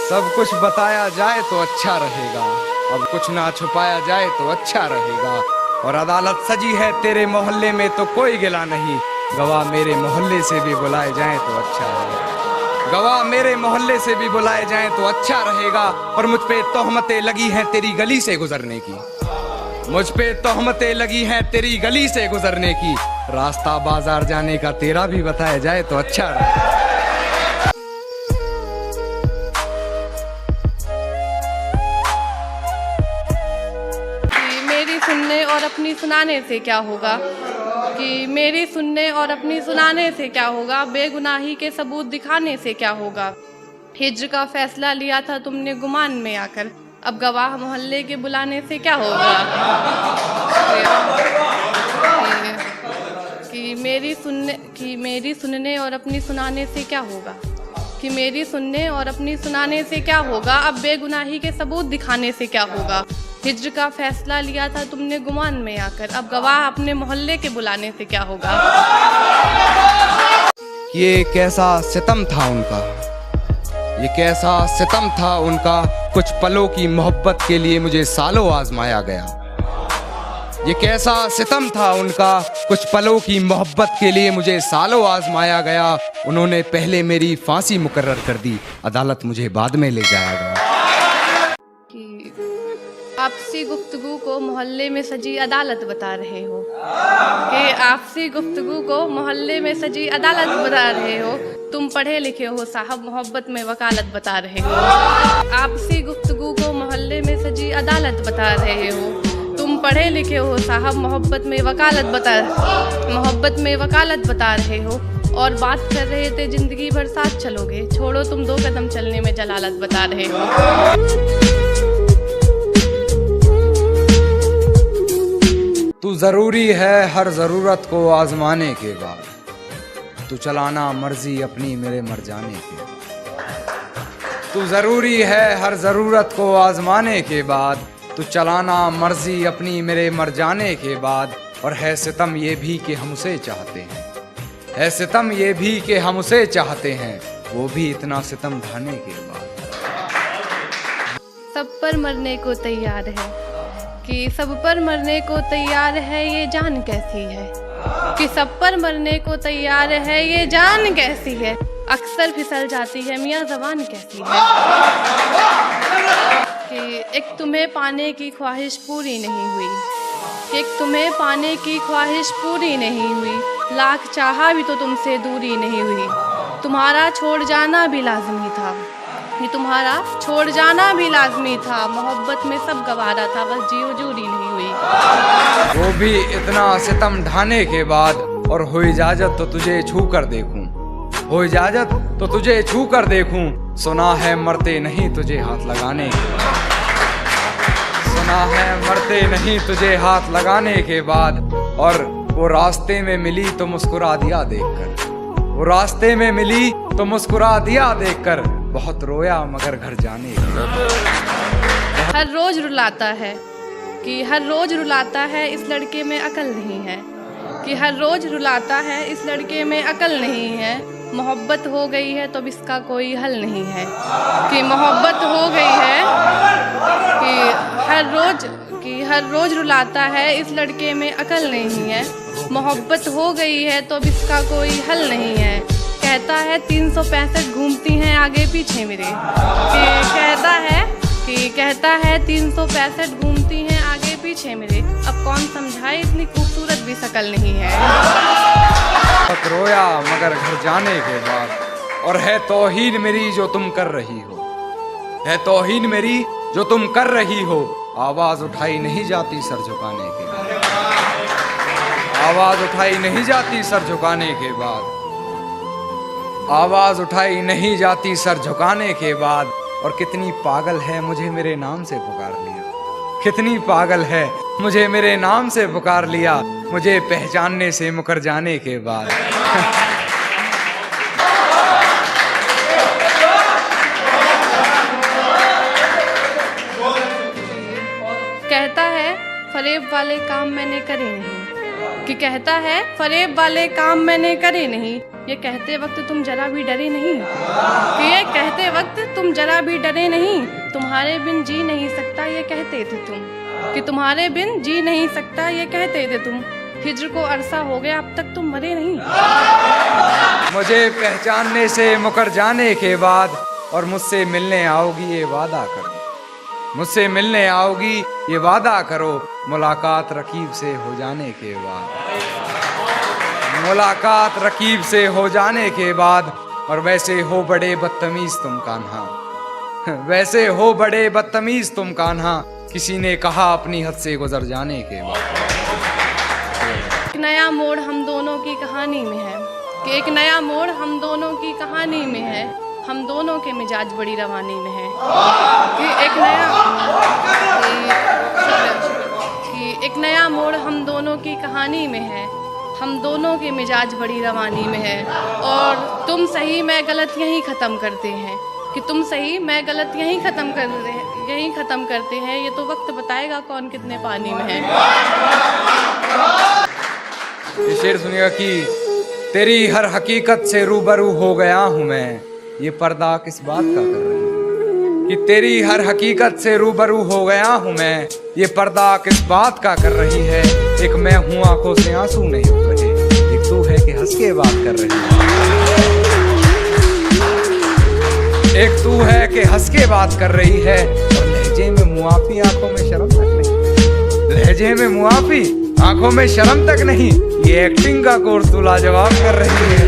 सब कुछ बताया जाए तो अच्छा रहेगा, अब कुछ ना छुपाया जाए तो अच्छा रहेगा। और अदालत सजी है तेरे मोहल्ले में तो कोई गिला नहीं, गवाह मेरे मोहल्ले से भी बुलाए जाएं तो अच्छा रहेगा। गवाह मेरे मोहल्ले से भी बुलाए जाएं तो अच्छा रहेगा। और मुझ पे तोहमतें लगी हैं तेरी गली से गुजरने की, मुझ पे तोहमतें लगी हैं तेरी गली से गुजरने की, रास्ता बाजार जाने का तेरा भी बताया जाए तो अच्छा रहेगा। मेरी सुनने और अपनी सुनाने से क्या होगा, कि मेरी सुनने और अपनी सुनाने से क्या होगा, बेगुनाही के सबूत दिखाने से क्या होगा। हिज्र का फैसला लिया था तुमने गुमान में आकर, अब गवाह मोहल्ले के बुलाने से क्या होगा। कि मेरी सुनने और अपनी सुनाने से क्या होगा, कि मेरी सुनने और अपनी सुनाने से क्या होगा, अब बेगुनाही के सबूत दिखाने से क्या होगा। हिज्र का फैसला लिया था तुमने गुमान में आकर, अब गवाह अपने मोहल्ले के बुलाने से क्या होगा। ये कैसा सितम था उनका, ये कैसा सितम था उनका, कुछ पलों की मोहब्बत के लिए मुझे सालों आजमाया गया। ये कैसा सितम था उनका, कुछ पलों की मोहब्बत के लिए मुझे सालों आजमाया गया। उन्होंने पहले मेरी फांसी मुकर्रर कर दी, अदालत मुझे बाद में ले जाया गया। आपसी गुफ्तगू को मोहल्ले में सजी अदालत बता रहे हो, कि आपसी गुफ्तगू को मोहल्ले में सजी अदालत बता रहे हो। तुम पढ़े लिखे हो साहब, मोहब्बत में वकालत बता रहे हो। आपसी गुफ्तगू को मोहल्ले में सजी अदालत बता रहे हो। तुम पढ़े लिखे हो साहब, मोहब्बत में वकालत बता रहे हो। और बात कर रहे थे जिंदगी भर साथ चलोगे, छोड़ो तुम 2 कदम चलने में जलालत बता रहे हो। तू जरूरी है हर जरूरत को आजमाने के बाद, तू चलाना मर्जी अपनी मेरे मर जाने के बाद। तू जरूरी है हर जरूरत को आजमाने के बाद, तू चलाना मर्जी अपनी मेरे मर जाने के बाद। और है सितम ये भी कि हम उसे चाहते हैं, है सितम ये भी कि हम उसे चाहते हैं, वो भी इतना सितम ढाने के बाद। सब पर मरने को तैयार है, कि सब पर मरने को तैयार है, ये जान कैसी है, कि सब पर मरने को तैयार है, ये जान कैसी है। अक्सर फिसल जाती है मियाँ ज़बान कैसी है, कि एक तुम्हें पाने की ख्वाहिश पूरी नहीं हुई, कि एक तुम्हें पाने की ख्वाहिश पूरी नहीं हुई, लाख चाहा भी तो तुमसे दूरी नहीं हुई। तुम्हारा छोड़ जाना भी लाजमी था, ये तुम्हारा छोड़ जाना भी लाजमी था, मोहब्बत में सब गवारा था, बस जी हजूरी नहीं हुई। वो भी इतना सितम ढाने के बाद। और हो इजाजत तो तुझे छू कर देखूं, हो इजाजत तो तुझे छू कर देखूं, सुना है मरते नहीं तुझे हाथ लगाने के बाद, सुना है मरते नहीं तुझे हाथ लगाने के बाद। और वो रास्ते में मिली तो मुस्कुरा दिया देखकर, वो रास्ते में मिली तो मुस्कुरा दिया देखकर, बहुत रोया मगर घर जाने के। हर रोज रुलाता है, कि हर रोज रुलाता है, इस लड़के में अकल नहीं है, कि हर रोज रुलाता है, इस लड़के में अकल नहीं है। मोहब्बत हो गई है तो अब इसका कोई हल नहीं है, कि मोहब्बत हो गई है, कि हर रोज रुलाता है, इस लड़के में अकल नहीं है। मोहब्बत हो गई है तो अब इसका कोई हल नहीं है। कहता है 365 घूमती हैं आगे पीछे मेरे, कहता है 365 घूमती हैं आगे पीछे मेरे, अब कौन समझाए इतनी खूबसूरत भी शकल नहीं है। बहुत रोया मगर घर जाने के बाद। और है तौहीन मेरी जो तुम कर रही हो, है तौहीन मेरी जो तुम कर रही हो, आवाज उठाई नहीं जाती सर झुकाने के बाद, आवाज उठाई नहीं जाती सर झुकाने के बाद, आवाज उठाई नहीं जाती सर झुकाने के बाद। और कितनी पागल है मुझे मेरे नाम से पुकार लिया, कितनी पागल है मुझे मेरे नाम से पुकार लिया, मुझे पहचानने से मुकर जाने के बाद। कहता है फरेब वाले काम मैंने करे नहीं, कि कहता है फरेब वाले काम मैंने करे नहीं, ये कहते वक्त तुम जरा भी डरे नहीं, कि ये कहते वक्त तुम जरा भी डरे नहीं, तुम्हारे बिन जी नहीं सकता ये कहते थे तुम, कि तुम्हारे बिन जी नहीं सकता ये कहते थे तुम, हिज्र को अरसा हो गया अब तक तुम मरे नहीं। मुझे पहचानने से मुकर जाने के बाद और मुझसे मिलने आओगी ये वादा करो, मुझसे मिलने आओगी ये वादा करो, मुलाकात रकीब से हो जाने के बाद, मुलाकात रकीब से हो जाने के बाद। और वैसे हो बड़े बदतमीज तुम कान्हा, वैसे हो बड़े बदतमीज तुम कान्हा, किसी ने कहा अपनी हद से गुजर जाने के बाद। एक नया मोड़ हम दोनों की कहानी में है, कि एक नया मोड़ हम दोनों की कहानी में है, हम दोनों के मिजाज बड़ी रवानी में है, कि एक नया मोड़ हम दोनों की कहानी में है, हम दोनों के मिजाज बड़ी रवानी में है। और तुम सही मैं गलत यहीं ख़त्म करते हैं, कि तुम सही मैं गलत यहीं ख़त्म करते हैं, ये तो वक्त बताएगा कौन कितने पानी में है। ये शेर सुनिएगा कि तेरी हर हकीकत से रूबरू हो गया हूँ मैं, ये पर्दा किस बात का कर रही है, कि तेरी हर हकीकत से रूबरू हो गया हूँ मैं, ये पर्दा किस बात का कर रही है। एक मैं हूँ आंखों से आंसू नहीं उठ रहे, एक तू है कि हंस के बात कर रही है, एक तू है कि हंस के बात कर रही है। और लहजे में मुआफी आंखों में शर्म तक नहीं, लहजे में मुआफी आंखों में शर्म तक नहीं, ये एक्टिंग का कोर्स तू लाजवाब कर रही है।